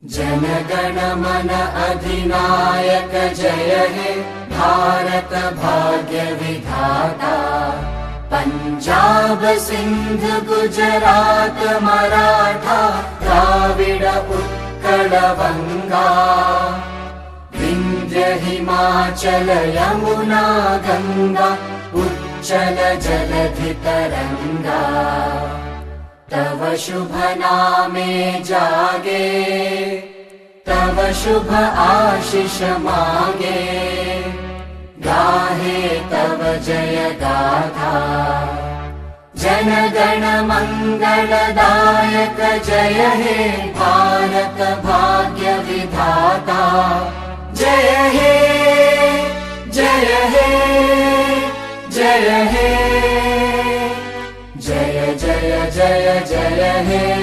जनगण मन अधिनायक जय हे भारत भाग्य विधाता। पंजाब सिंध गुजरात मराठा द्राविड उत्कल बंगा। विंध्य हिमाचल यमुना गंगा उच्चल जलधि तरंगा। तव शुभ नामे जागे तव शुभ आशीष मागे। गाहे तव जय गाथा जनगण मंगलदायक जय हे भारत भाग्य विधाता। जय हे जय हे जय हे जय जय जय जय हे।